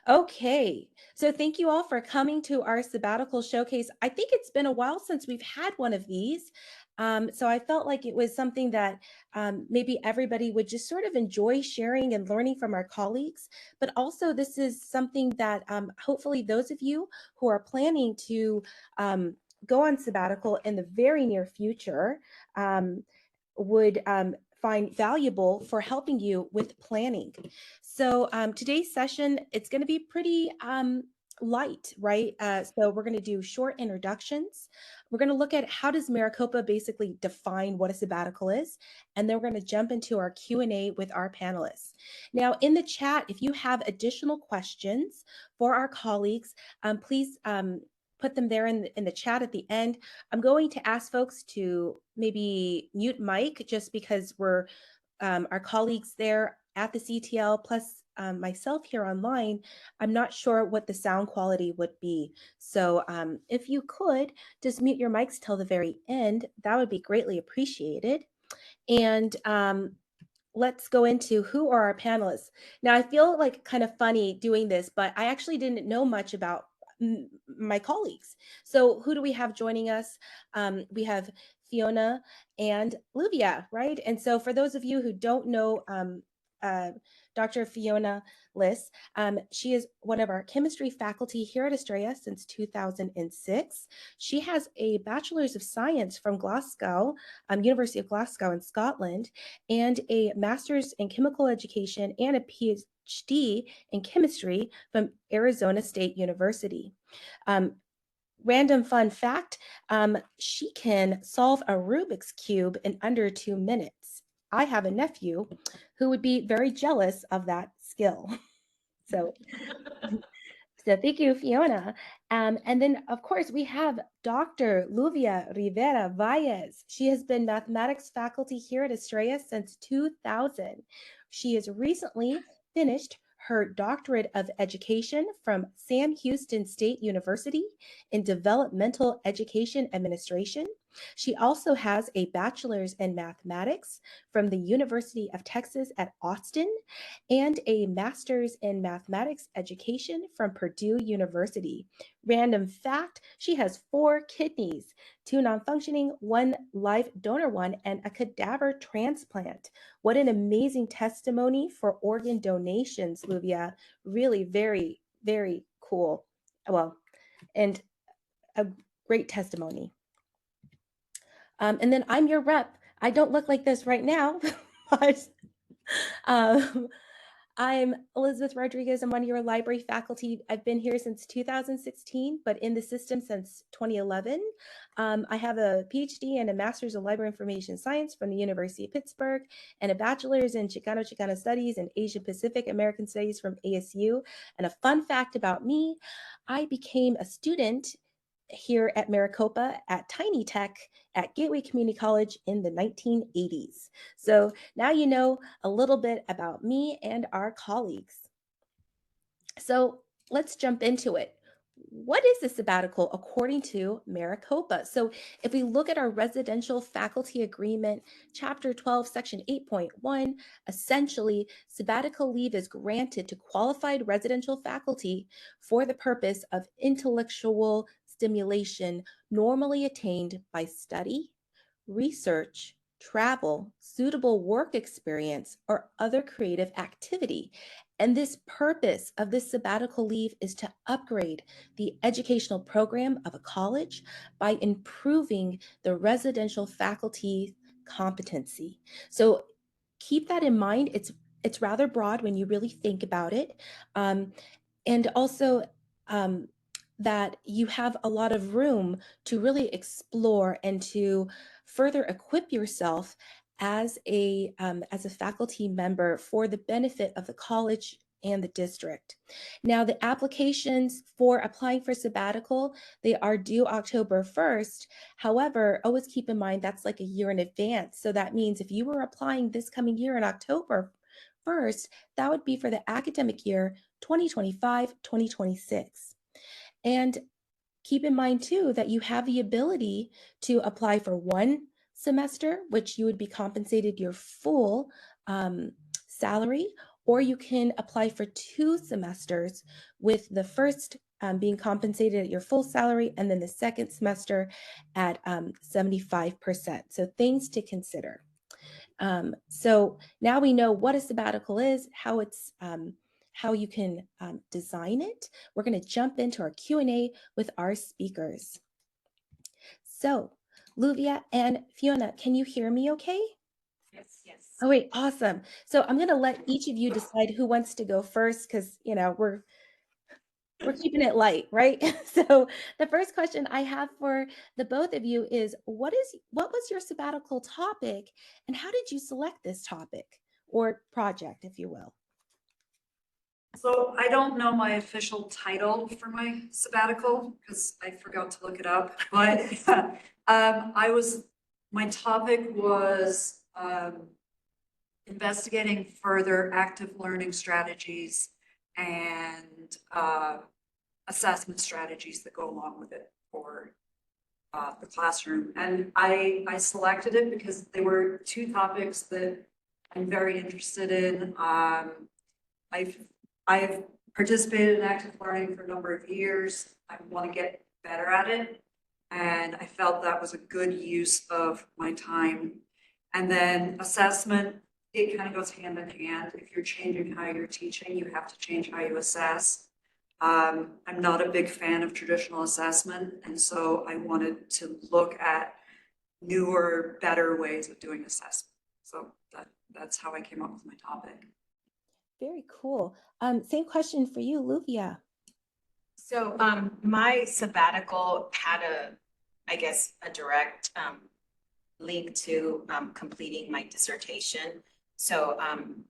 Okay, so thank you all for coming to our sabbatical showcase. I think it's been a while since we've had one of these. So I felt like it was something that maybe everybody would just sort of enjoy sharing and learning from our colleagues. But also, this is something that hopefully those of you who are planning to go on sabbatical in the very near future um, would find valuable for helping you with planning. So today's session, it's going to be pretty light, right? So we're going to do short introductions. We're going to look at how does Maricopa basically define what a sabbatical is, and then we're going to jump into our Q&A with our panelists. Now, in the chat, if you have additional questions for our colleagues, please put them there in the chat at the end. I'm going to ask folks to maybe mute mic just because we're our colleagues there at the CTL, plus myself here online, I'm not sure what the sound quality would be. So if you could just mute your mics till the very end, that would be greatly appreciated. And let's go into who are our panelists. Now, I feel like kind of funny doing this, but I actually didn't know much about my colleagues. So who do we have joining us? We have Fiona and Livia, right? And so for those of you who don't know uh, Dr. Fiona Liss, she is one of our chemistry faculty here at Estrella since 2006. She has a bachelor's of science from Glasgow, University of Glasgow in Scotland, and a master's in chemical education and a PhD in chemistry from Arizona State University. Random fun fact, she can solve a Rubik's Cube in under 2 minutes. I have a nephew who would be very jealous of that skill. So So thank you, Fiona. And then, of course, we have Dr. Luvia Rivera Valles. She has been mathematics faculty here at Estrella since 2000. She has recently finished her doctorate of education from Sam Houston State University in developmental education administration. She also has a bachelor's in mathematics from the University of Texas at Austin and a master's in mathematics education from Purdue University. Random fact, she has 4 kidneys, 2 non-functioning, 1 live donor one, and a cadaver transplant. What an amazing testimony for organ donations, Luvia. Really very, very cool. Well, and a great testimony. And then I'm your rep. I don't look like this right now, but um, I'm Elizabeth Rodriguez. I'm one of your library faculty. I've been here since 2016, but in the system since 2011. I have a PhD and a master's in library information science from the University of Pittsburgh and a bachelor's in Chicano Studies and Asian Pacific American Studies from ASU. And a fun fact about me, I became a student here at Maricopa at Tiny Tech at Gateway Community College in the 1980s. So now you know a little bit about me and our colleagues. So let's jump into it. What is a sabbatical according to Maricopa? So if we look at our residential faculty agreement, chapter 12, section 8.1, essentially sabbatical leave is granted to qualified residential faculty for the purpose of intellectual stimulation normally attained by study, research, travel, suitable work experience, or other creative activity. And this purpose of this sabbatical leave is to upgrade the educational program of a college by improving the residential faculty competency. So keep that in mind. It's rather broad when you really think about it. And also that you have a lot of room to really explore and to further equip yourself as a faculty member for the benefit of the college and the district. Now, the applications for applying for sabbatical, they are due October 1st. However, always keep in mind that's like a year in advance. So that means if you were applying this coming year in October 1st, that would be for the academic year 2025-2026. And keep in mind too that you have the ability to apply for one semester, which you would be compensated your full salary, or you can apply for 2 semesters with the first being compensated at your full salary, and then the second semester at 75%. So things to consider. So now we know what a sabbatical is, how you can design it. We're going to jump into our Q&A with our speakers. So, Luvia and Fiona, can you hear me okay? Yes, yes. Oh, wait, awesome. So I'm going to let each of you decide who wants to go first, because, we're keeping it light, right? So the first question I have for the both of you is what was your sabbatical topic, and how did you select this topic or project, if you will? So I don't know my official title for my sabbatical because I forgot to look it up, but my topic was investigating further active learning strategies and assessment strategies that go along with it for the classroom. And I selected it because there were 2 topics that I'm very interested in. I've participated in active learning for a number of years. I want to get better at it. And I felt that was a good use of my time. And then assessment, it kind of goes hand in hand. If you're changing how you're teaching, you have to change how you assess. I'm not a big fan of traditional assessment. And so I wanted to look at newer, better ways of doing assessment. So that's how I came up with my topic. Very cool. Same question for you, Luvia. So my sabbatical had I guess, a direct link to completing my dissertation. So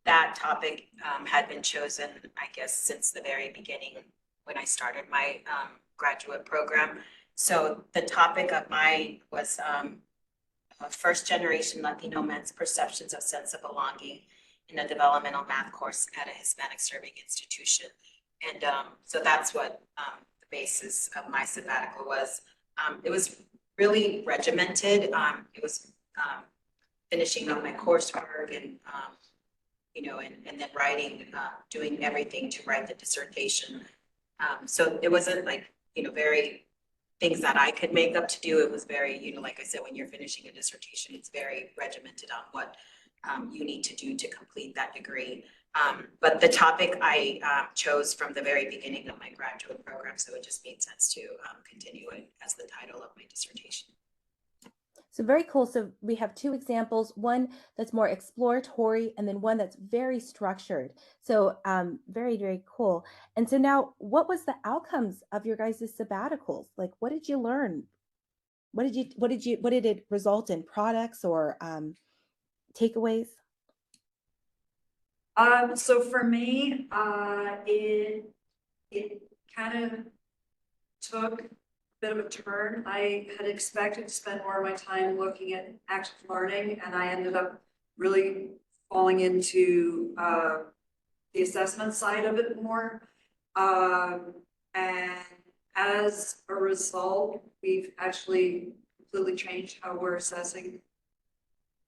that topic had been chosen, I guess, since the very beginning when I started my graduate program. So the topic of mine was first generation Latino men's perceptions of sense of belonging in a developmental math course at a Hispanic serving institution. And so that's what the basis of my sabbatical was. It was really regimented. It was finishing up my coursework and, and then writing, doing everything to write the dissertation. So it wasn't like, very things that I could make up to do. It was very, like I said, when you're finishing a dissertation, it's very regimented on what you need to do to complete that degree. But the topic I chose from the very beginning of my graduate program, so it just made sense to continue it as the title of my dissertation. So very cool. So we have 2 examples, one that's more exploratory and then one that's very structured. So very, very cool. And so now, what was the outcomes of your guys' sabbaticals? Like, what did you learn? What did it result in, products or takeaways? So for me, it kind of took a bit of a turn. I had expected to spend more of my time looking at active learning, and I ended up really falling into the assessment side of it more. And as a result, we've actually completely changed how we're assessing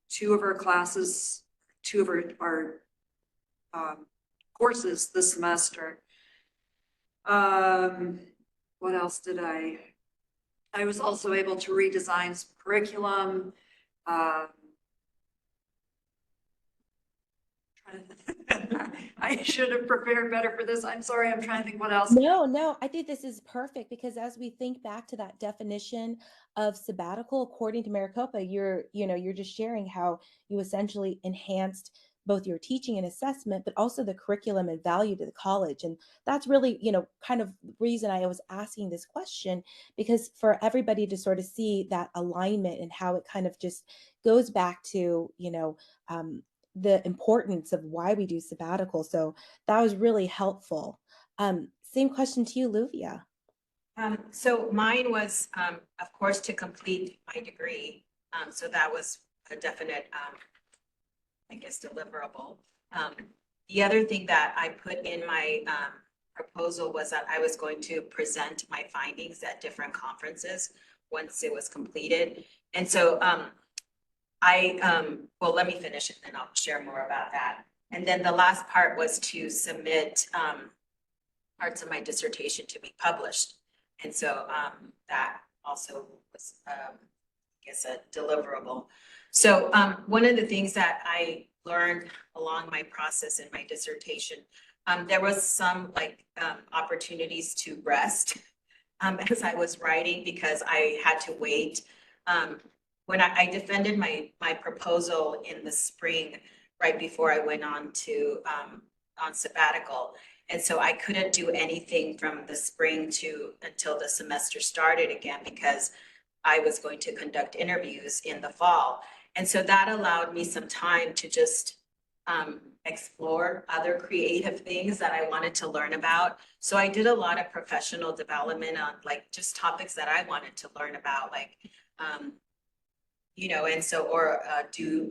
2 of our classes, 2 of our courses this semester. What else did I was also able to redesign some curriculum. I should have prepared better for this. I'm sorry, I'm trying to think what else. No, I think this is perfect because as we think back to that definition of sabbatical, according to Maricopa, you're just sharing how you essentially enhanced both your teaching and assessment, but also the curriculum and value to the college. And that's really, kind of reason I was asking this question, because for everybody to sort of see that alignment and how it kind of just goes back to, the importance of why we do sabbatical. So that was really helpful. Same question to you, Luvia. So mine was, of course, to complete my degree. So that was a definite, I guess, deliverable. The other thing that I put in my proposal was that I was going to present my findings at different conferences once it was completed. And so well, let me finish it and I'll share more about that. And then the last part was to submit parts of my dissertation to be published. And so that also was, I guess, a deliverable. So one of the things that I learned along my process in my dissertation, there was some opportunities to rest as I was writing, because I had to wait. When I defended my proposal in the spring, right before I went on to on sabbatical. And so I couldn't do anything from the spring to until the semester started again, because I was going to conduct interviews in the fall. And so that allowed me some time to just explore other creative things that I wanted to learn about. So I did a lot of professional development on just topics that I wanted to learn about, and so, or do,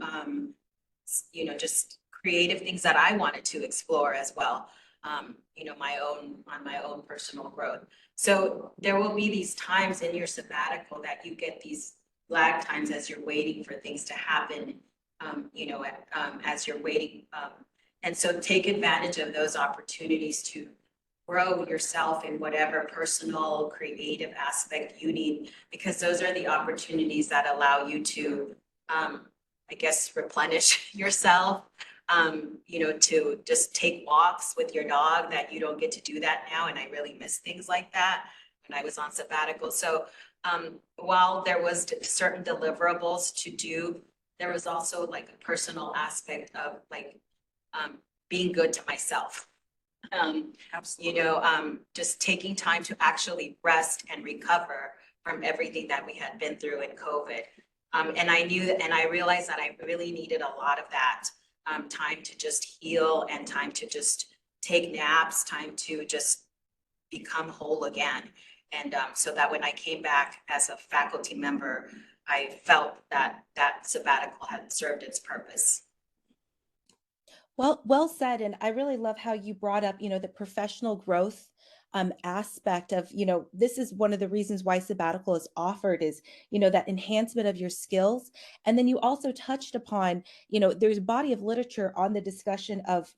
just creative things that I wanted to explore as well. On my own personal growth. So there will be these times in your sabbatical that you get these lag times as you're waiting for things to happen, as you're waiting. And so take advantage of those opportunities to grow yourself in whatever personal, creative aspect you need, because those are the opportunities that allow you to, replenish yourself. To just take walks with your dog, that you don't get to do that now. And I really miss things like that when I was on sabbatical. So while there was certain deliverables to do, there was also a personal aspect of being good to myself. Just taking time to actually rest and recover from everything that we had been through in COVID. And I knew that, and I realized that I really needed a lot of that. Time to just heal, and time to just take naps, time to just become whole again. And so that when I came back as a faculty member, I felt that that sabbatical had served its purpose. Well said. And I really love how you brought up, the professional growth aspect of, this is one of the reasons why sabbatical is offered is, that enhancement of your skills. And then you also touched upon, there's a body of literature on the discussion of,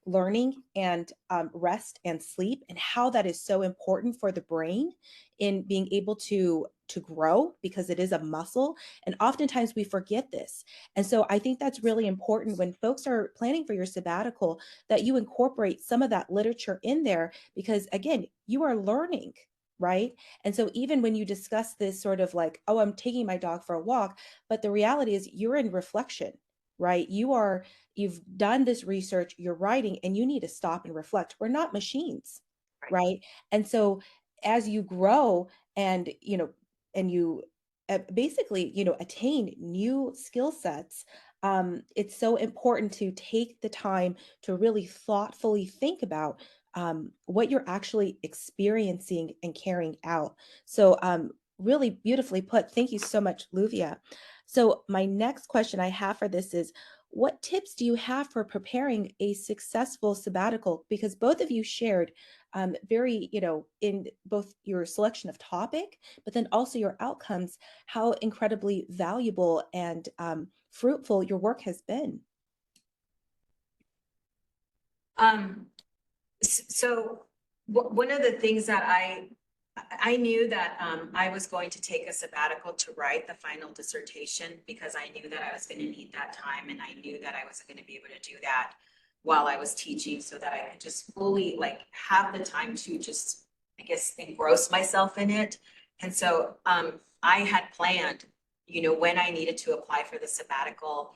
learning and rest and sleep, and how that is so important for the brain in being able to grow, because it is a muscle. And oftentimes we forget this. And so I think that's really important when folks are planning for your sabbatical, that you incorporate some of that literature in there, because again, you are learning, right? And so even when you discuss this sort of oh, I'm taking my dog for a walk, but the reality is you're in reflection, right? You've done this research, you're writing, and you need to stop and reflect. We're not machines, right? And so as you grow and, and you basically, attain new skill sets, it's so important to take the time to really thoughtfully think about what you're actually experiencing and carrying out. So really beautifully put. Thank you so much, Luvia. So my next question I have for this is, what tips do you have for preparing a successful sabbatical? Because both of you shared very, in both your selection of topic, but then also your outcomes, how incredibly valuable and fruitful your work has been. So one of the things that I knew that I was going to take a sabbatical to write the final dissertation, because I knew that I was going to need that time, and I knew that I wasn't going to be able to do that while I was teaching, so that I could just fully have the time to just, I guess, engross myself in it. And so I had planned, when I needed to apply for the sabbatical,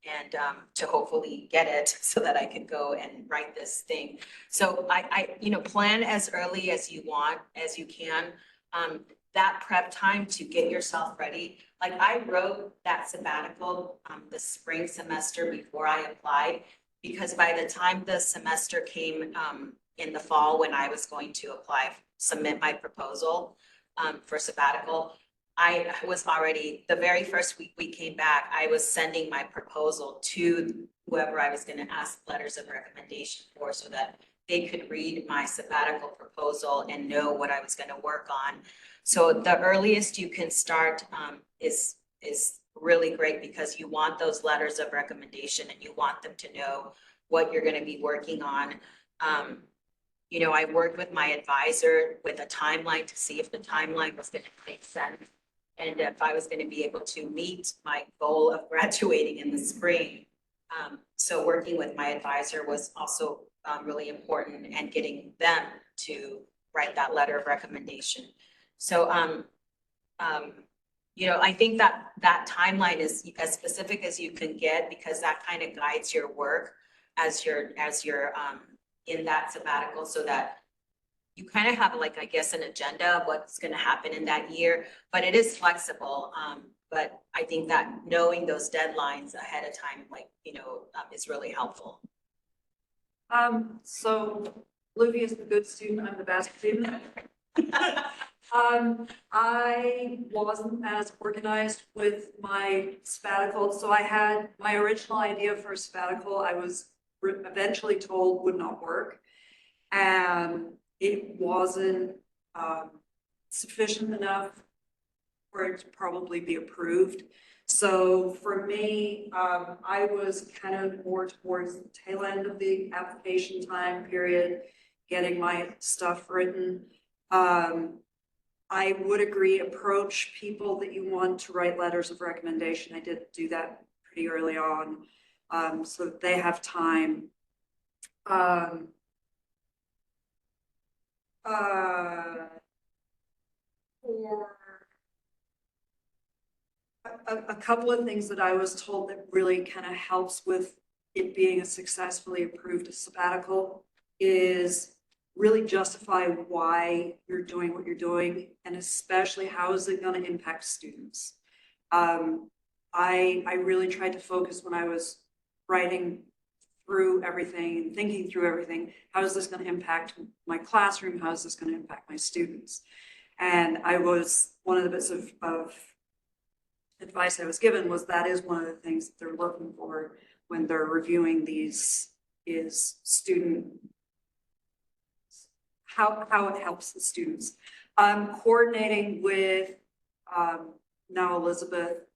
and to hopefully get it so that I could go and write this thing. So I plan as early as you can. That prep time to get yourself ready. I wrote that sabbatical the spring semester before I applied, because by the time the semester came in the fall, when I was going to submit my proposal for sabbatical, I was already, the very first week we came back, I was sending my proposal to whoever I was going to ask letters of recommendation for, so that they could read my sabbatical proposal and know what I was going to work on. So the earliest you can start is really great because you want those letters of recommendation and you want them to know what you're going to be working on. You know, I worked with my advisor with a timeline to see if the timeline was going to make sense and if I was going to be able to meet my goal of graduating in the spring. So working with my advisor was also really important, and getting them to write that letter of recommendation. So, you know, I think that that timeline is as specific as you can get, because that kind of guides your work as you're in that sabbatical, so that you kind of have, like, I guess, an agenda of what's going to happen in that year, but it is flexible. But I think that knowing those deadlines ahead of time, like, you know, is really helpful. So Olivia is the good student, I'm the bad student. I wasn't as organized with my sabbatical, so I had my original idea for a sabbatical. I was eventually told would not work, and it wasn't sufficient enough for it to probably be approved. So for me, I was kind of more towards the tail end of the application time period, getting my stuff written. I would agree, approach people that you want to write letters of recommendation. I did do that pretty early on, so that they have time. For a couple of things that I was told that really kind of helps with it being a successfully approved sabbatical is really justify why you're doing what you're doing, and especially how is it going to impact students. I really tried to focus when I was writing through everything and thinking through everything. How is this going to impact my classroom? How is this going to impact my students? And I was, one of the bits of advice I was given was that is one of the things that they're looking for when they're reviewing these, is student, how it helps the students. Coordinating with now Elizabeth,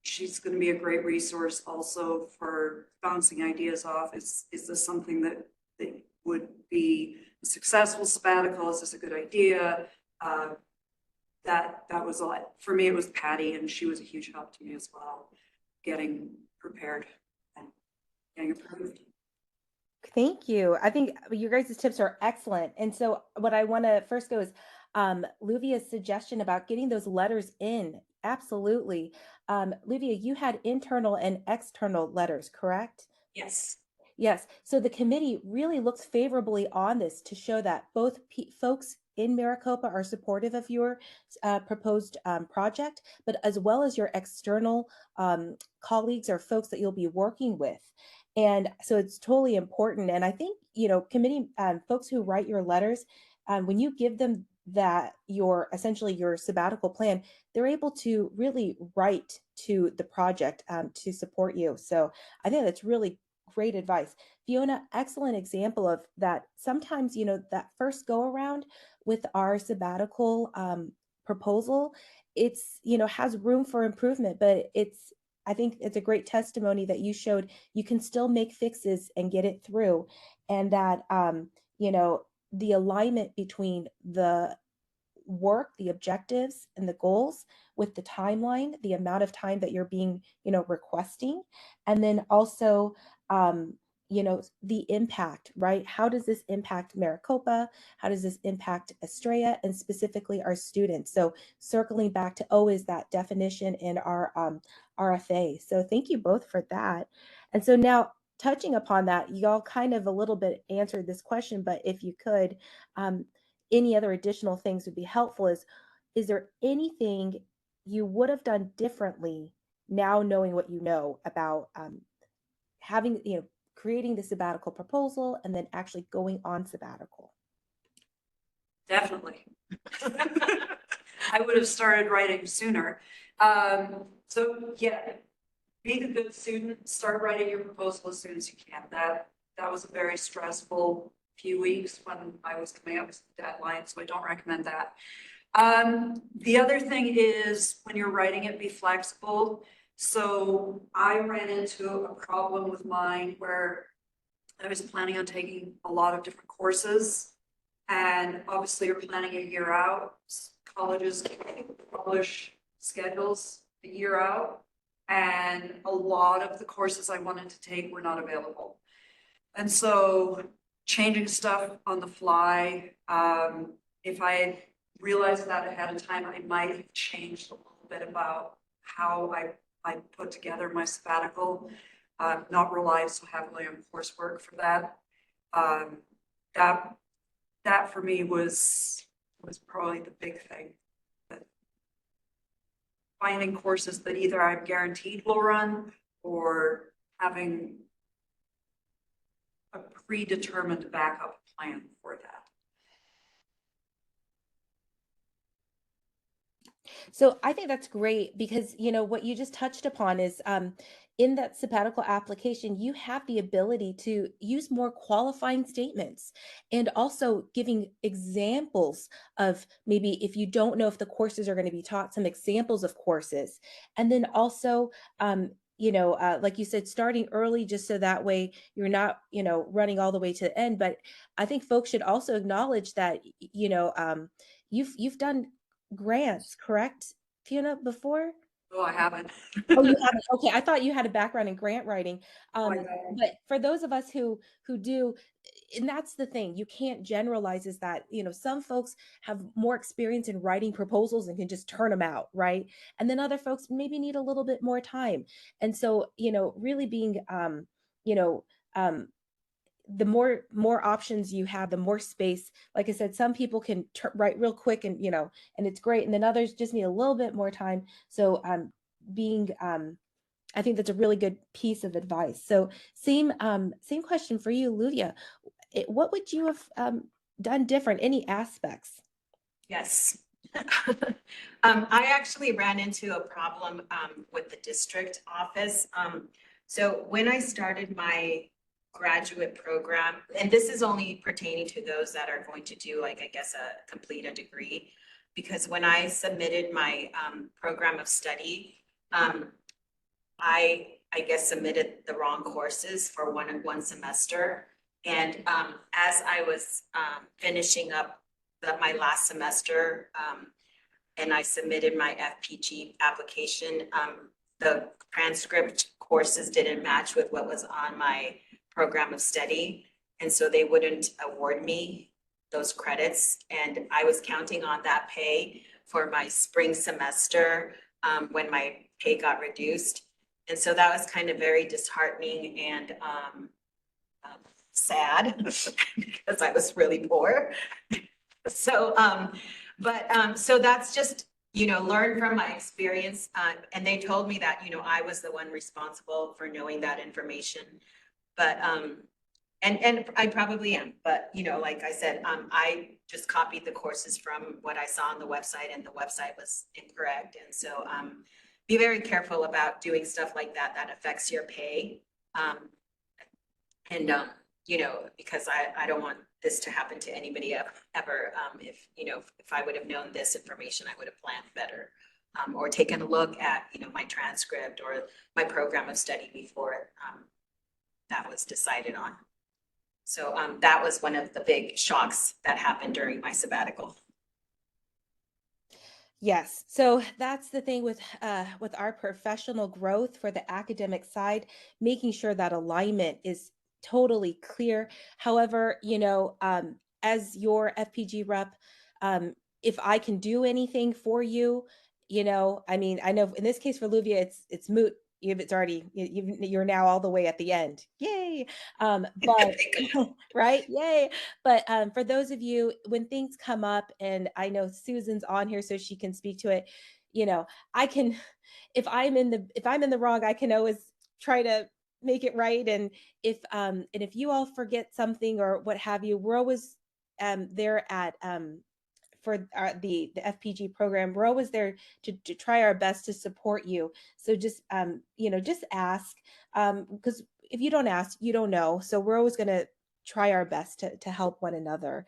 she's going to be a great resource also for bouncing ideas off. Is this something that would be a successful sabbatical? Is this a good idea? That was a lot. For me, it was Patty, and she was a huge help to me as well, getting prepared and getting approved. Thank you. I think you guys' tips are excellent. And so what I want to first go is Luvia's suggestion about getting those letters in. Absolutely. Luvia, you had internal and external letters, correct? Yes. Yes. So the committee really looks favorably on this to show that both folks in Maricopa are supportive of your proposed project, but as well as your external colleagues or folks that you'll be working with. And so it's totally important. And I think, you know, committee folks who write your letters, when you give them that your essentially your sabbatical plan, they're able to really write to the project to support you. So I think that's really great advice. Fiona, excellent example of that. Sometimes, you know, that first go around with our sabbatical proposal, it's, you know, has room for improvement, but I think it's a great testimony that you showed you can still make fixes and get it through. And that, you know, the alignment between the work, the objectives and the goals with the timeline, the amount of time that you're being, you know, requesting, and then also, you know, the impact, right? How does this impact Maricopa? How does this impact Estrella and specifically our students? So circling back to always that definition in our RFA. So thank you both for that. And so now touching upon that, y'all kind of a little bit answered this question, but if you could, any other additional things would be helpful. Is there anything you would have done differently now knowing what you know about having, you know, creating the sabbatical proposal and then actually going on sabbatical? Definitely. I would have started writing sooner. So yeah, be the good student, start writing your proposal as soon as you can. That was a very stressful few weeks when I was coming up with the deadline, so I don't recommend that. The other thing is when you're writing it, be flexible. So I ran into a problem with mine where I was planning on taking a lot of different courses. And obviously you're planning a year out. Colleges publish schedules a year out. And a lot of the courses I wanted to take were not available. And so changing stuff on the fly, if I had realized that ahead of time, I might have changed a little bit about how I put together my sabbatical, not rely so heavily on coursework for that. Um, that that for me was probably the big thing. That finding courses that either I'm guaranteed will run or having a predetermined backup plan for that. So I think that's great because, what you just touched upon is in that sabbatical application, you have the ability to use more qualifying statements and also giving examples of maybe if you don't know if the courses are going to be taught, some examples of courses. And then also, like you said, starting early just so that way you're not, running all the way to the end. But I think folks should also acknowledge that, you've done grants, correct, Fiona, before? Oh, I haven't. Oh, you haven't? Okay, I thought you had a background in grant writing. Oh, I don't. But for those of us who do, and that's the thing, you can't generalize is that, some folks have more experience in writing proposals and can just turn them out, right? And then other folks maybe need a little bit more time. And so, really being you know, um the more options you have, the more space. Like I said, some people can write real quick, and and it's great, and then others just need a little bit more time. So being I think that's a really good piece of advice. So same question for you, Ludia. What would you have done different, any aspects? Yes. I actually ran into a problem with the district office. So when I started my graduate program, and this is only pertaining to those that are going to do, like, I guess, complete a degree, because when I submitted my program of study, I guess submitted the wrong courses for one semester. And as I was finishing up my last semester, and I submitted my FPG application, the transcript courses didn't match with what was on my program of study. And so they wouldn't award me those credits. And I was counting on that pay for my spring semester when my pay got reduced. And so that was kind of very disheartening and sad because I was really poor. So, so that's just, learn from my experience. And they told me that, I was the one responsible for knowing that information. But, and I probably am, but, like I said, I just copied the courses from what I saw on the website, and the website was incorrect. And so, be very careful about doing stuff like that affects your pay. And, because I don't want this to happen to anybody ever. If I would have known this information, I would have planned better, or taken a look at, my transcript or my program of study before that was decided on. So that was one of the big shocks that happened during my sabbatical. Yes. So that's the thing with our professional growth for the academic side, making sure that alignment is totally clear. However, as your FPG rep, if I can do anything for you, I mean, I know in this case for Luvia, it's moot. It's already you're now all the way at the end. Yay! But right, yay! But for those of you, when things come up, and I know Susan's on here so she can speak to it, I can, if I'm in the wrong, I can always try to make it right. And if you all forget something or what have you, we're always there at for the FPG program. We're always there to try our best to support you. So just just ask, because if you don't ask, you don't know. So we're always going to try our best to help one another.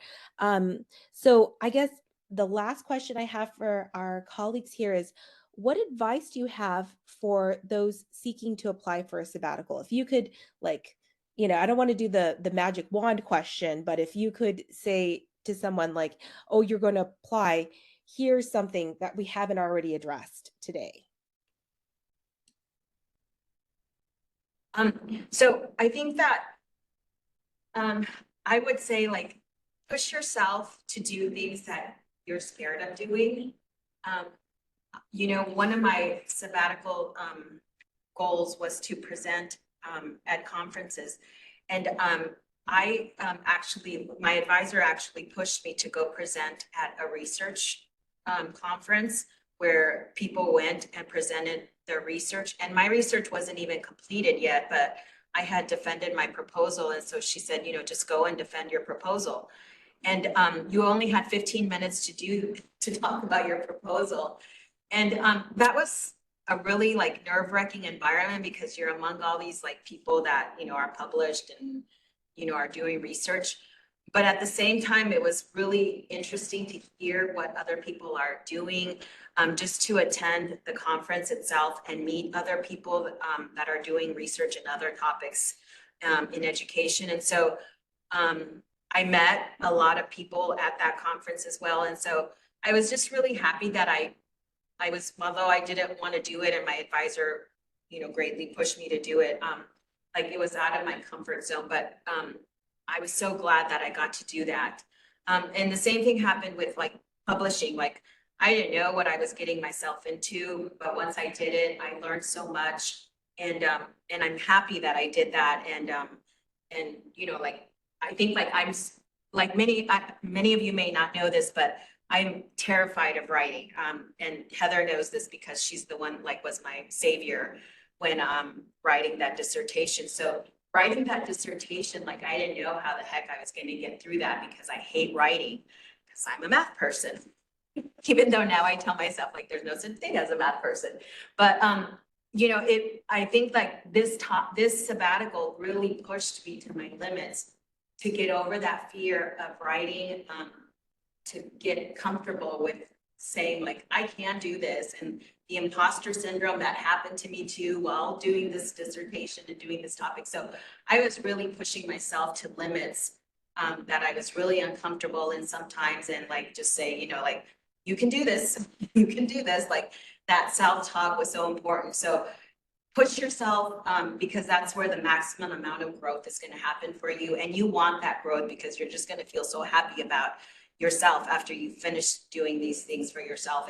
So I guess the last question I have for our colleagues here is, what advice do you have for those seeking to apply for a sabbatical? If you could, like, I don't want to do the magic wand question, but if you could say to someone like, "Oh, you're going to apply, here's something that we haven't already addressed today." So I think that I would say like push yourself to do things that you're scared of doing. Um, one of my sabbatical goals was to present at conferences. And actually, my advisor actually pushed me to go present at a research conference where people went and presented their research. And my research wasn't even completed yet, but I had defended my proposal. And so she said, just go and defend your proposal. And you only had 15 minutes to talk about your proposal. And that was a really like nerve-wracking environment because you're among all these like people that, are published and, are doing research. But at the same time, it was really interesting to hear what other people are doing, just to attend the conference itself and meet other people that are doing research and other topics in education. And so I met a lot of people at that conference as well. And so I was just really happy that I was, although I didn't want to do it and my advisor, greatly pushed me to do it. Like it was out of my comfort zone, but I was so glad that I got to do that. And the same thing happened with like publishing. Like I didn't know what I was getting myself into, but once I did it, I learned so much. And I'm happy that I did that. And like I think like like many of you may not know this, but I'm terrified of writing. And Heather knows this because she's the one like was my savior when writing that dissertation. So writing that dissertation, like I didn't know how the heck I was going to get through that because I hate writing because I'm a math person. Even though now I tell myself like there's no such thing as a math person. But I think like this sabbatical really pushed me to my limits to get over that fear of writing, to get comfortable with saying like, I can do this. And the imposter syndrome that happened to me too while doing this dissertation and doing this topic. So I was really pushing myself to limits that I was really uncomfortable in sometimes, and like just say, like, you can do this, you can do this. Like that self-talk was so important. So push yourself because that's where the maximum amount of growth is going to happen for you. And you want that growth because you're just going to feel so happy about yourself after you finish doing these things for yourself.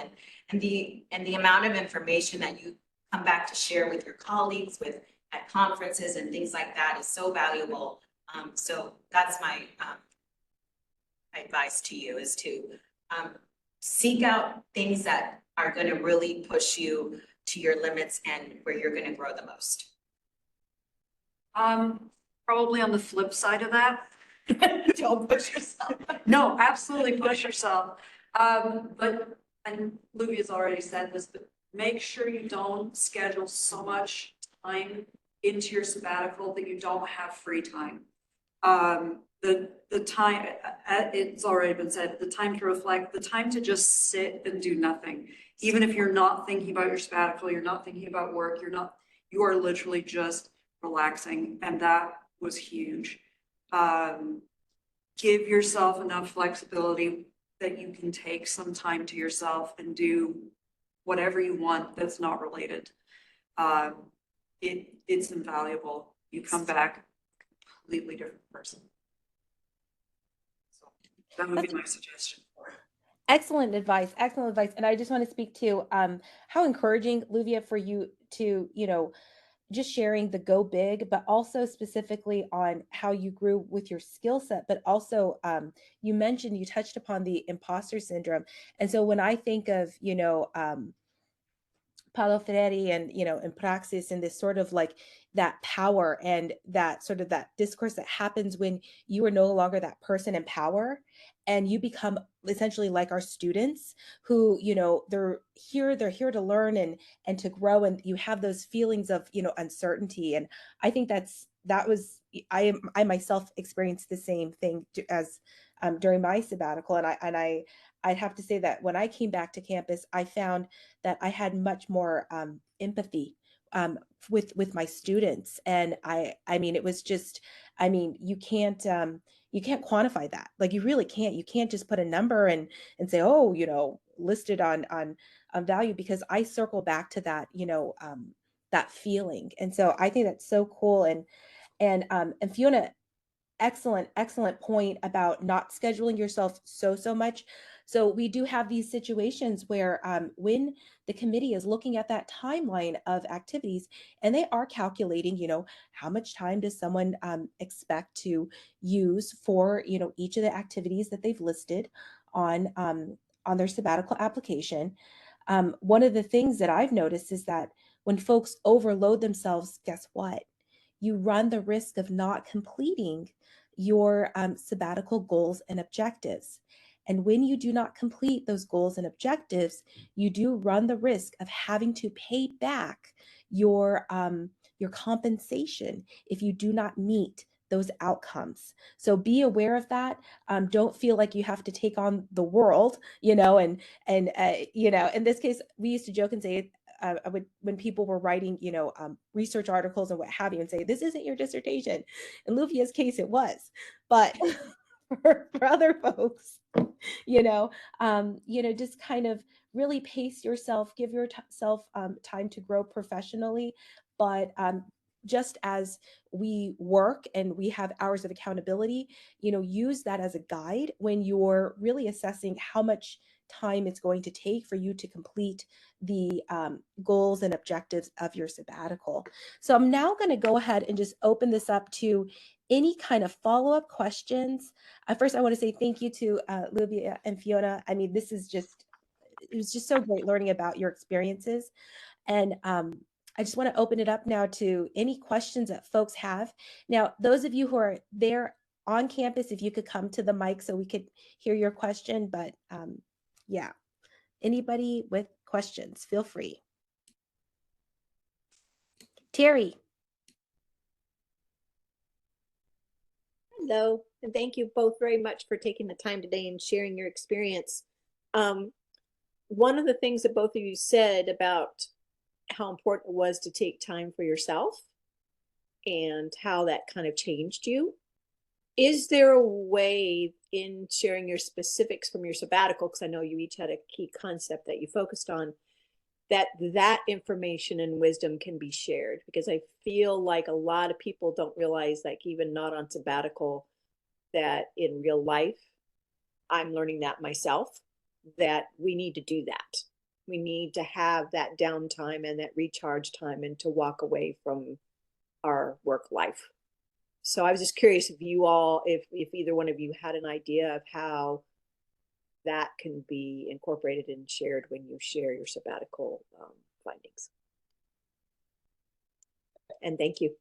And the amount of information that you come back to share with your colleagues, with at conferences and things like that is so valuable. So that's my advice to you, is to seek out things that are going to really push you to your limits and where you're going to grow the most. Probably on the flip side of that. Don't push yourself. No, absolutely push yourself. But, and Luvia's already said this, but make sure you don't schedule so much time into your sabbatical that you don't have free time. The time, it's already been said, the time to reflect, the time to just sit and do nothing. Even if you're not thinking about your sabbatical, you're not thinking about work, you are literally just relaxing. And that was huge. Give yourself enough flexibility that you can take some time to yourself and do whatever you want that's not related. It's invaluable. You come back a completely different person. So that would be my suggestion. Excellent advice. Excellent advice. And I just want to speak to how encouraging, Luvia, for you to, just sharing the go big, but also specifically on how you grew with your skill set. But also, you touched upon the imposter syndrome. And so when I think of, Paulo Freire and, in praxis, and this sort of like that power and that sort of that discourse that happens when you are no longer that person in power and you become essentially like our students who, they're here to learn and to grow, and you have those feelings of, uncertainty. And I think that was, I myself experienced the same thing as during my sabbatical. I'd have to say that when I came back to campus, I found that I had much more empathy with my students. And I mean, it was just, I mean, you can't quantify that. Like you really can't. You can't just put a number and say, oh, you know, listed on value, because I circle back to that, you know, that feeling. And so I think that's so cool. And Fiona, excellent point about not scheduling yourself so much. So we do have these situations where when the committee is looking at that timeline of activities, and they are calculating, you know, how much time does someone expect to use for, you know, each of the activities that they've listed on their sabbatical application. One of the things that I've noticed is that when folks overload themselves, guess what? You run the risk of not completing your sabbatical goals and objectives. And when you do not complete those goals and objectives, you do run the risk of having to pay back your compensation if you do not meet those outcomes. So be aware of that. Don't feel like you have to take on the world, you know, and you know, in this case, we used to joke and say, I would, when people were writing, you know, research articles and what have you, and say, this isn't your dissertation. In Luvia's case, it was, but for other folks, you know, just kind of really pace yourself, give yourself time to grow professionally. But just as we work and we have hours of accountability, you know, use that as a guide when you're really assessing how much time it's going to take for you to complete the goals and objectives of your sabbatical. So I'm now going to go ahead and just open this up to any kind of follow-up questions. First, I want to say thank you to Livia and Fiona. I mean, it was just so great learning about your experiences. And I just want to open it up now to any questions that folks have. Now, those of you who are there on campus, if you could come to the mic so we could hear your question. But yeah, anybody with questions, feel free. Terry. Hello, and thank you both very much for taking the time today and sharing your experience. One of the things that both of you said about how important it was to take time for yourself and how that kind of changed you. Is there a way in sharing your specifics from your sabbatical, because I know you each had a key concept that you focused on, that information and wisdom can be shared? Because I feel like a lot of people don't realize, like even not on sabbatical, that in real life, I'm learning that myself, that we need to do that. We need to have that downtime and that recharge time and to walk away from our work life. So I was just curious if you all, if either one of you had an idea of how that can be incorporated and shared when you share your sabbatical findings. And thank you.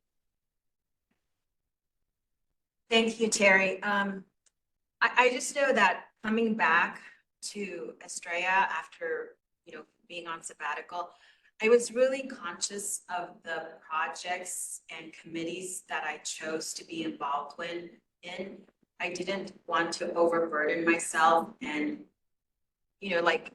Thank you, Terry. I just know that coming back to Estrella after, you know, being on sabbatical, I was really conscious of the projects and committees that I chose to be involved in. I didn't want to overburden myself, and, you know, like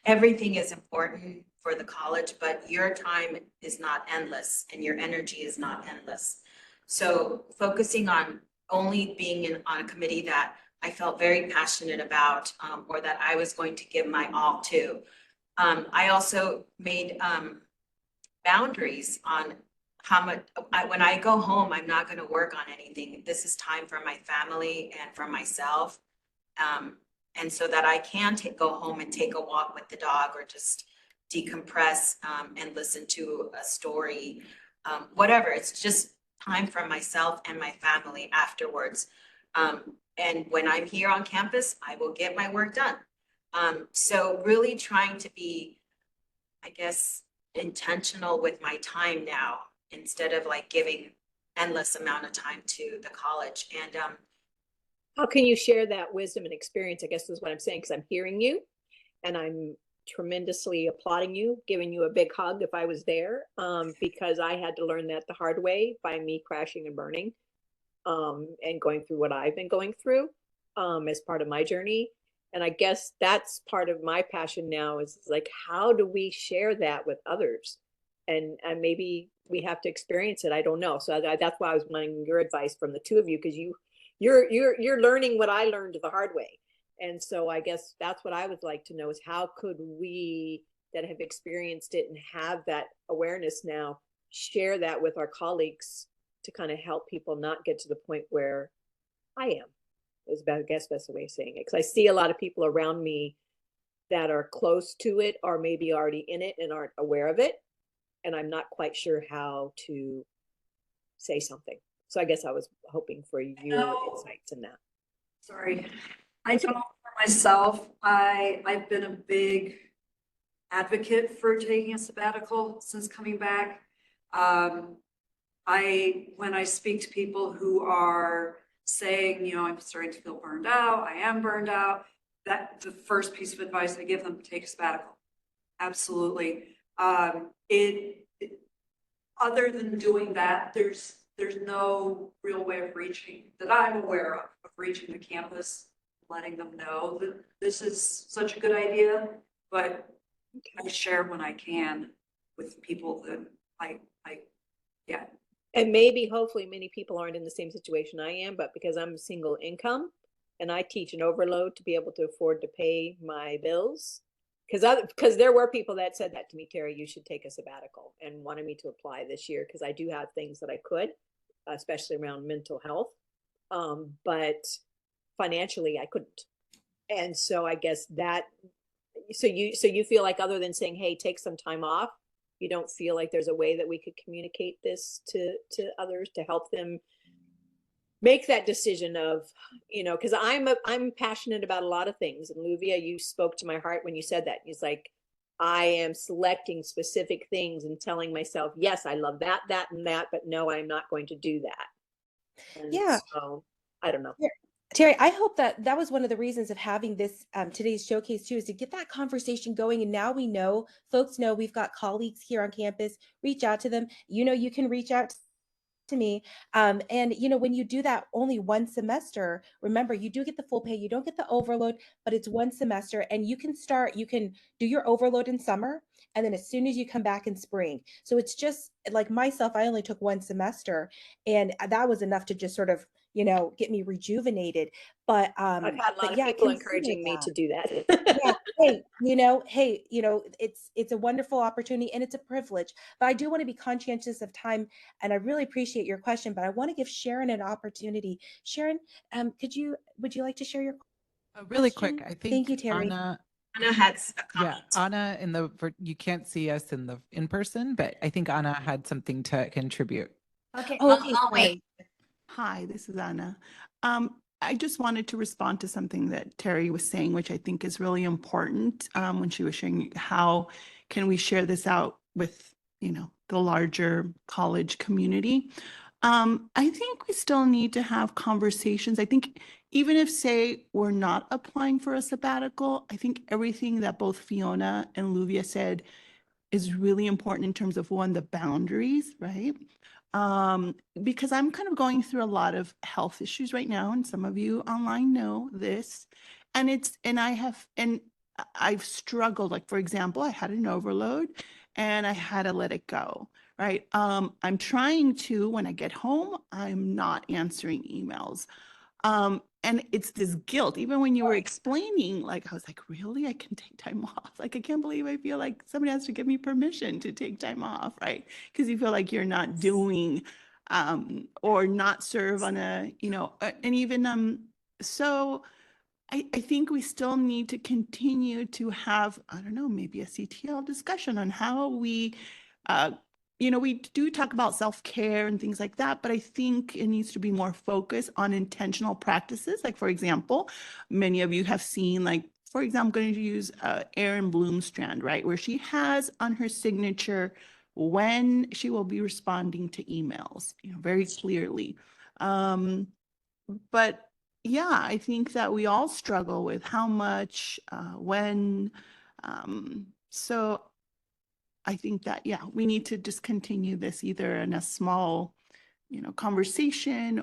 everything is important for the college, but your time is not endless and your energy is not endless. So focusing on only being on a committee that I felt very passionate about, or that I was going to give my all to. I also made boundaries on how much, when I go home, I'm not going to work on anything. This is time for my family and for myself. And so that I can go home and take a walk with the dog, or just decompress and listen to a story, whatever. It's just time for myself and my family afterwards. And when I'm here on campus, I will get my work done. So really trying to be, I guess, intentional with my time now, instead of like giving endless amount of time to the college. And how can you share that wisdom and experience, I guess is what I'm saying, because I'm hearing you and I'm tremendously applauding you, giving you a big hug if I was there, because I had to learn that the hard way by me crashing and burning, and going through what I've been going through, as part of my journey. And I guess that's part of my passion now is like, how do we share that with others? And maybe we have to experience it. I don't know. So that's why I was wanting your advice from the two of you, because you're learning what I learned the hard way. And so I guess that's what I would like to know is how could we that have experienced it and have that awareness now share that with our colleagues to kind of help people not get to the point where I am, is about, I guess that's the way of saying it. Because I see a lot of people around me that are close to it or maybe already in it and aren't aware of it. And I'm not quite sure how to say something. So I guess I was hoping for your insights in that. Sorry. I know for myself, I've been a big advocate for taking a sabbatical since coming back. When I speak to people who are saying, you know, I'm starting to feel burned out, I am burned out, that the first piece of advice I give them, take a sabbatical. Absolutely. Other than doing that, there's no real way of reaching that I'm aware of reaching the campus, letting them know that this is such a good idea, but I share when I can with people that yeah. And maybe hopefully many people aren't in the same situation I am, but because I'm single income and I teach an overload to be able to afford to pay my bills. Because there were people that said that to me, Terry, you should take a sabbatical, and wanted me to apply this year because I do have things that I could, especially around mental health. But financially I couldn't. And so I guess that, so you feel like other than saying, hey, take some time off, you don't feel like there's a way that we could communicate this to others to help them make that decision of, you know, because I'm passionate about a lot of things. And Luvia, you spoke to my heart when you said that. It's like, I am selecting specific things and telling myself, yes, I love that, and that, but no, I'm not going to do that. And Yeah. so I don't know. Yeah. Terry, I hope that that was one of the reasons of having this today's showcase too, is to get that conversation going. And now we know, folks know we've got colleagues here on campus. Reach out to them. You know, you can reach out to me. And you know, when you do that only one semester, remember you do get the full pay, you don't get the overload, but it's one semester and you can do your overload in summer. And then as soon as you come back in spring. So it's just like myself, I only took one semester and that was enough to just sort of, you know, get me rejuvenated. I've had a lot of yeah, people consider encouraging me that. to do that. Yeah. Hey, you know, it's a wonderful opportunity and it's a privilege. But I do want to be conscientious of time, and I really appreciate your question. But I want to give Sharon an opportunity. Sharon, would you like to share your Really quick, question? I Thank you, think Terry. Anna has a yeah, comment. Anna you can't see us in person, but I think Anna had something to contribute. Okay. Oh, okay, I'll sorry. wait. Hi, this is Anna. I just wanted to respond to something that Terry was saying, which I think is really important, when she was sharing how can we share this out with, you know, the larger college community. I think we still need to have conversations. I think even if, say, we're not applying for a sabbatical, I think everything that both Fiona and Luvia said is really important in terms of, one, the boundaries, right? Because I'm kind of going through a lot of health issues right now, and some of you online know this. And I've struggled. Like, for example, I had an overload and I had to let it go, right? I'm trying to, when I get home, I'm not answering emails. And it's this guilt. Even when you were explaining, like, I was like, really? I can take time off. Like, I can't believe I feel like somebody has to give me permission to take time off, right? Because you feel like you're not doing, or not serve on a, you know, and even, so I think we still need to continue to have, I don't know, maybe a CTL discussion on how we, you know, we do talk about self-care and things like that, but I think it needs to be more focused on intentional practices. Like, for example, many of you have seen, like, for example, I'm going to use Erin Bloomstrand, right, where she has on her signature when she will be responding to emails, you know, very clearly. But yeah, I think that we all struggle with how much, when, So I think that, yeah, we need to just continue this either in a small, conversation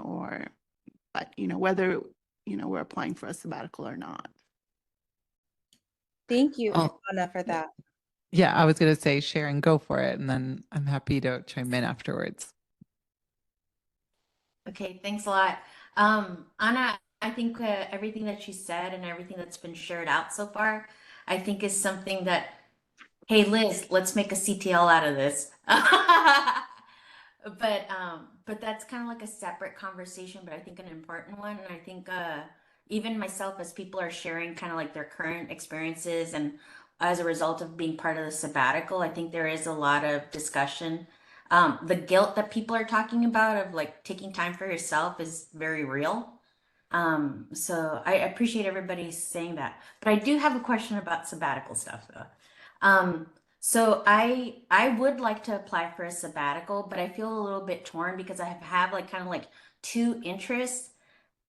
but, whether, we're applying for a sabbatical or not. Thank you, Oh, Anna, for that. yeah, I was going to say, Sharon, go for it. And then I'm happy to chime in afterwards. Okay, thanks a lot. Anna, I think everything that you said and everything that's been shared out so far, I think is something that, hey Liz, let's make a CTL out of this. But that's kind of like a separate conversation, but I think an important one. And I think even myself, as people are sharing kind of like their current experiences and as a result of being part of the sabbatical, I think there is a lot of discussion. The guilt that people are talking about of like taking time for yourself is very real. So I appreciate everybody saying that. But I do have a question about sabbatical stuff though. So I would like to apply for a sabbatical, but I feel a little bit torn because I have like kind of like two interests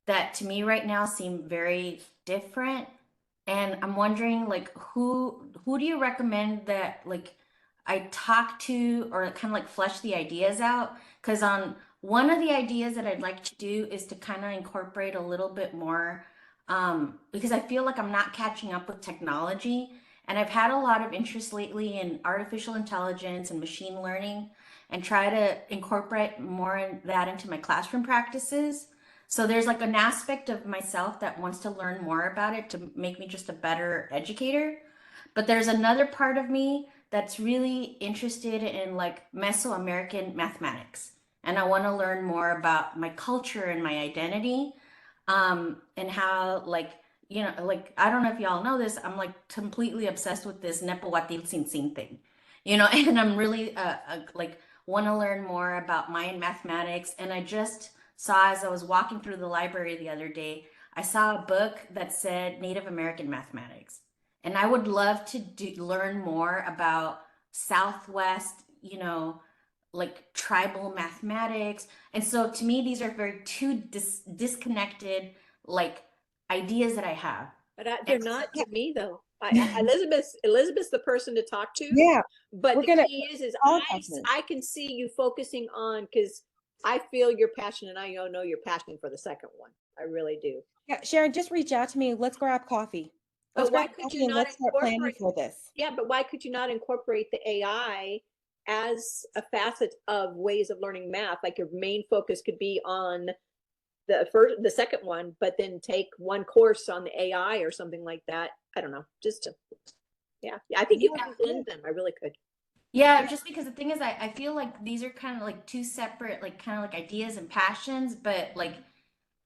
that to me right now seem very different. And I'm wondering like who do you recommend that like I talk to or kind of like flesh the ideas out? Because on one of the ideas that I'd like to do is to kind of incorporate a little bit more because I feel like I'm not catching up with technology. And I've had a lot of interest lately in artificial intelligence and machine learning and try to incorporate more in that into my classroom practices. So there's like an aspect of myself that wants to learn more about it to make me just a better educator. But there's another part of me that's really interested in like Mesoamerican mathematics. And I want to learn more about my culture and my identity. And how like, like I don't know if y'all know this, I'm like completely obsessed with this Nepohuatil Tzintzin thing. And I'm really like want to learn more about Mayan mathematics. And I just saw as I was walking through the library the other day, I saw a book that said Native American mathematics. And I would love to learn more about Southwest, like tribal mathematics. And so to me, these are very two disconnected like ideas that I have. But they're And not to me though. Elizabeth's the person to talk to. Yeah, But we're the gonna key is contact me. I can see you focusing on because I feel your passion and I know you're passionate for the second one. I really do. Yeah, Sharon, just reach out to me. Let's grab coffee. Let's But why grab could coffee you and not let's start planning incorporate? for this. Yeah, but why could you not incorporate the AI as a facet of ways of learning math? Like your main focus could be on the second one, but then take one course on the AI or something like that. I don't know. Yeah. I think you Yeah, can blend them. I really could. yeah, just because the thing is, I feel like these are kind of like two separate, like kind of like ideas and passions, but like,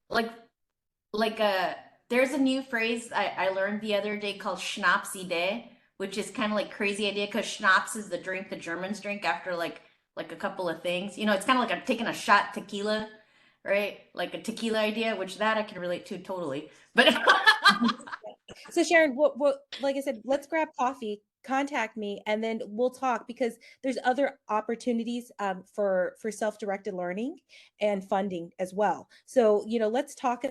like there's a new phrase I learned the other day called Schnapsidee, which is kind of like crazy idea because schnapps is the drink the Germans drink after like a couple of things. It's kind of like I'm taking a shot tequila, right? Like a tequila idea, which that I can relate to totally. But So Sharon, what like I said, let's grab coffee, contact me, and then we'll talk because there's other opportunities for self-directed learning and funding as well. So, let's talk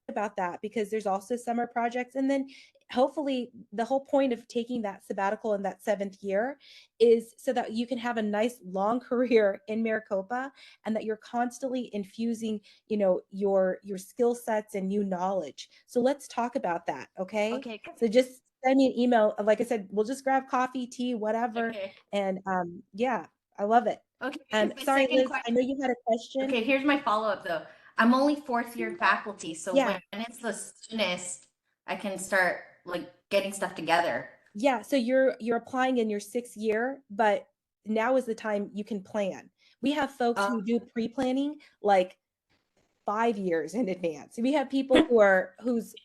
about that because there's also summer projects. And then hopefully the whole point of taking that sabbatical in that 7th year is so that you can have a nice long career in Maricopa and that you're constantly infusing, your skill sets and new knowledge. So let's talk about that, okay? okay, So just send me an email. Like I said, we'll just grab coffee, tea, whatever. okay, And yeah, I love it. okay. And Because my sorry, second Liz, I know question. you had a question. Okay, here's my follow-up though. I'm only fourth year faculty, so Yeah. when it's the soonest I can start like getting stuff together. Yeah, so you're applying in your 6th year, but now is the time you can plan. We have folks Uh, who do pre-planning like 5 years in advance. We have people whose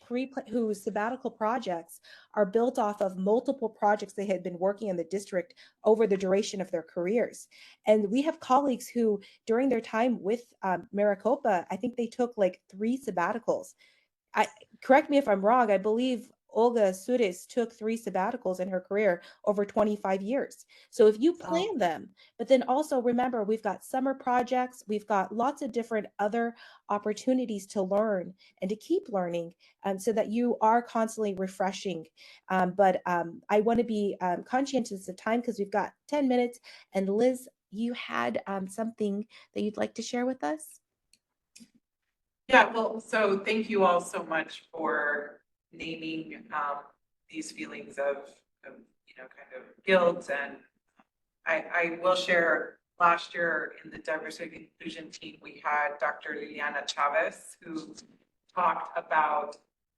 sabbatical projects are built off of multiple projects they had been working in the district over the duration of their careers. And we have colleagues who, during their time with Maricopa, I think they took like 3 sabbaticals. I correct me if I'm wrong. I believe Olga Suris took 3 sabbaticals in her career over 25 years. So if you plan them, but then also remember, we've got summer projects, we've got lots of different other opportunities to learn and to keep learning, so that you are constantly refreshing. But I want to be conscientious of time because we've got 10 minutes. And Liz, you had something that you'd like to share with us? Yeah, well, so thank you all so much for naming these feelings of kind of guilt. And I will share, last year in the diversity and inclusion team, we had Dr. Liliana Chavez, who talked about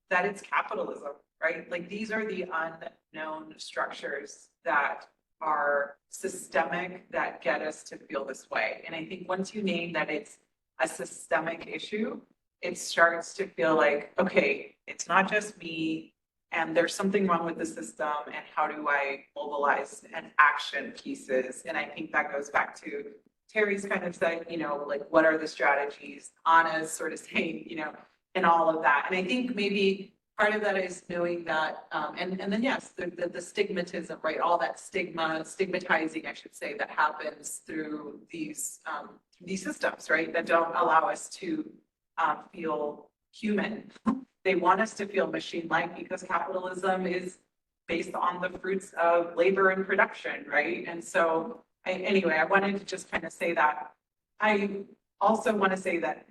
that it's capitalism, right? Like these are the unknown structures that are systemic that get us to feel this way. And I think once you name that it's a systemic issue, it starts to feel like, okay, it's not just me, and there's something wrong with the system, and how do I mobilize and action pieces? And I think that goes back to Terry's kind of said, like, what are the strategies? Anna's sort of saying, and all of that. And I think maybe part of that is knowing that, and then yes, the stigmatism, right? All that stigmatizing, I should say, that happens through these systems, right? That don't allow us to feel human. They want us to feel machine-like because capitalism is based on the fruits of labor and production, right? And so, anyway, I wanted to just kind of say that. I also want to say that,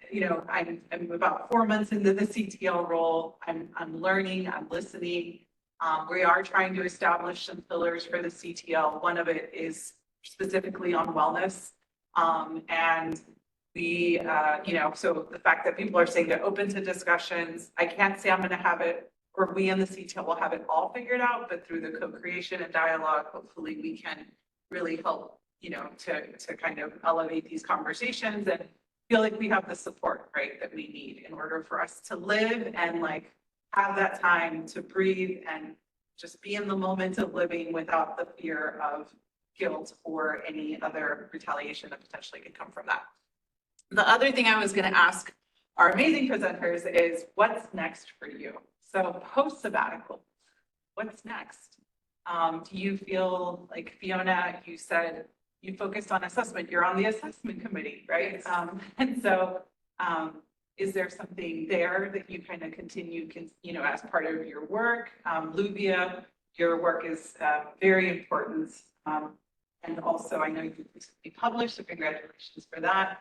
I'm about 4 months into the CTL role. I'm learning, I'm listening. We are trying to establish some pillars for the CTL. One of it is specifically on wellness. And we, so the fact that people are saying they're open to discussions, I can't say I'm going to have it, or we in the CTL will have it all figured out, but through the co-creation and dialogue, hopefully we can really help, to kind of elevate these conversations and feel like we have the support, right, that we need in order for us to live and like have that time to breathe and just be in the moment of living without the fear of guilt or any other retaliation that potentially could come from that. The other thing I was going to ask our amazing presenters is, what's next for you? So post sabbatical, what's next? Do you feel like, Fiona, you said you focused on assessment, you're on the assessment committee, right? And so is there something there that you kind of continue, as part of your work? Luvia, your work is very important. And also I know you recently published, so congratulations for that.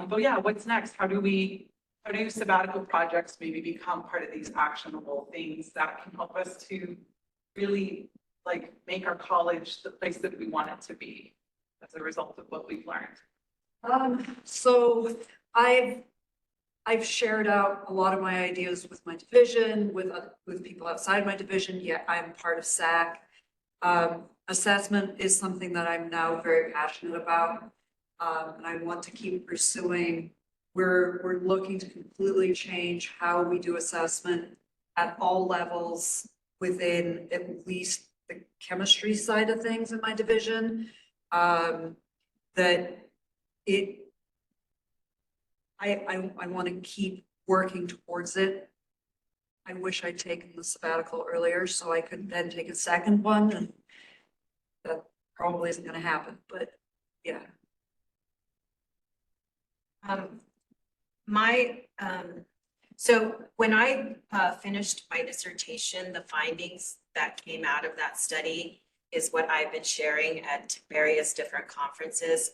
But yeah, what's next? How do sabbatical projects maybe become part of these actionable things that can help us to really like make our college the place that we want it to be as a result of what we've learned? So I've shared out a lot of my ideas with my division, with people outside my division. Yeah, I'm part of SAC. Assessment is something that I'm now very passionate about. And I want to keep pursuing. We're looking to completely change how we do assessment at all levels within at least the chemistry side of things in my division. That I want to keep working towards it. I wish I'd taken the sabbatical earlier so I could then take a second one, and that probably isn't going to happen, but yeah. So when I finished my dissertation, the findings that came out of that study is what I've been sharing at various different conferences.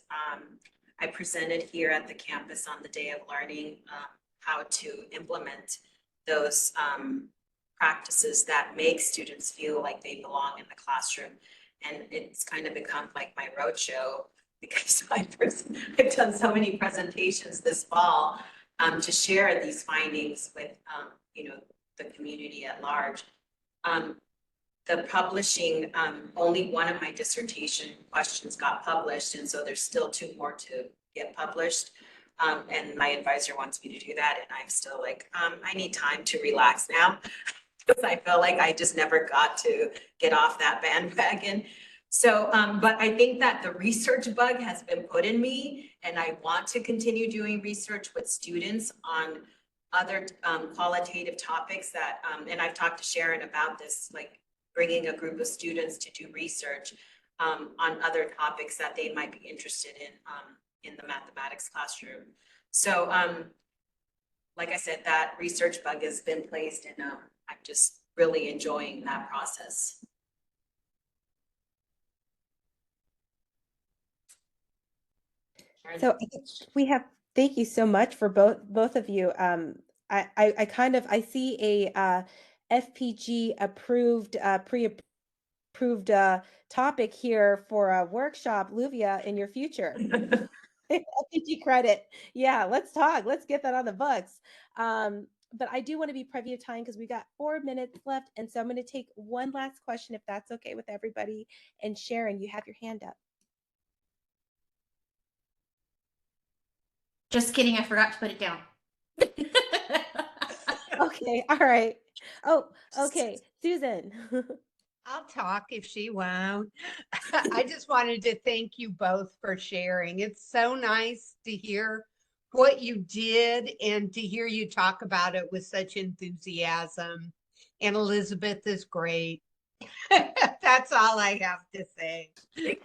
I presented here at the campus on the Day of Learning how to implement those practices that make students feel like they belong in the classroom. And it's kind of become like my roadshow, because I've done so many presentations this fall to share these findings with the community at large. The publishing, only one of my dissertation questions got published, and so there's still 2 more to get published. And my advisor wants me to do that, and I'm still like, I need time to relax now, because I feel like I just never got to get off that bandwagon. So, but I think that the research bug has been put in me, and I want to continue doing research with students on other qualitative topics that, and I've talked to Sharon about this, like bringing a group of students to do research on other topics that they might be interested in the mathematics classroom. So like I said, that research bug has been placed, and I'm just really enjoying that process. So I think we have, thank you so much for both of you. I kind of, I see a FPG approved, pre-approved topic here for a workshop, Luvia, in your future. FPG credit. Yeah, let's talk. Let's get that on the books. But I do want to be privy of time because we got 4 minutes left. And so I'm going to take one last question, if that's okay with everybody. And Sharon, you have your hand up. Just kidding, I forgot to put it down. Okay, all right. Oh, okay. Susan. I'll talk if she won't. I just wanted to thank you both for sharing. It's so nice to hear what you did and to hear you talk about it with such enthusiasm. And Elizabeth is great. That's all I have to say. Thank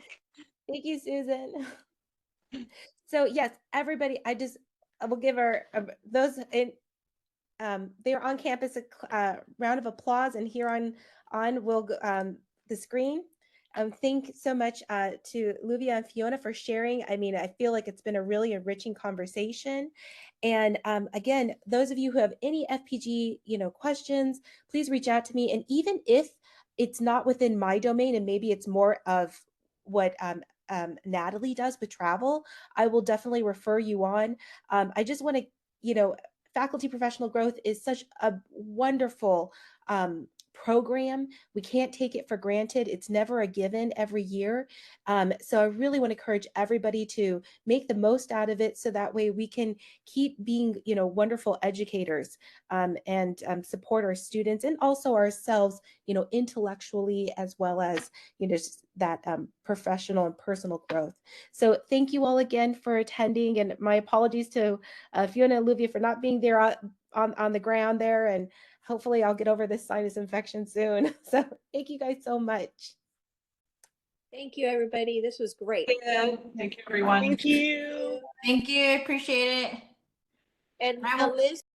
you, Susan. So yes, everybody, I will give our those in they're on campus a round of applause, and here on will go the screen. Thank so much to Luvia and Fiona for sharing. I mean, I feel like it's been a really enriching conversation. And again, those of you who have any FPG, questions, please reach out to me. And even if it's not within my domain and maybe it's more of what Natalie does with travel, I will definitely refer you on. I just want to, faculty professional growth is such a wonderful program. We can't take it for granted. It's never a given every year. So I really want to encourage everybody to make the most out of it so that way we can keep being, wonderful educators and support our students and also ourselves, intellectually as well as, just that professional and personal growth. So thank you all again for attending, and my apologies to Fiona and Luvia for not being there on the ground there, and hopefully I'll get over this sinus infection soon. So thank you guys so much. Thank you, everybody. This was great. Thank you, everyone. Thank you. Thank you, appreciate it. And I will- Liz,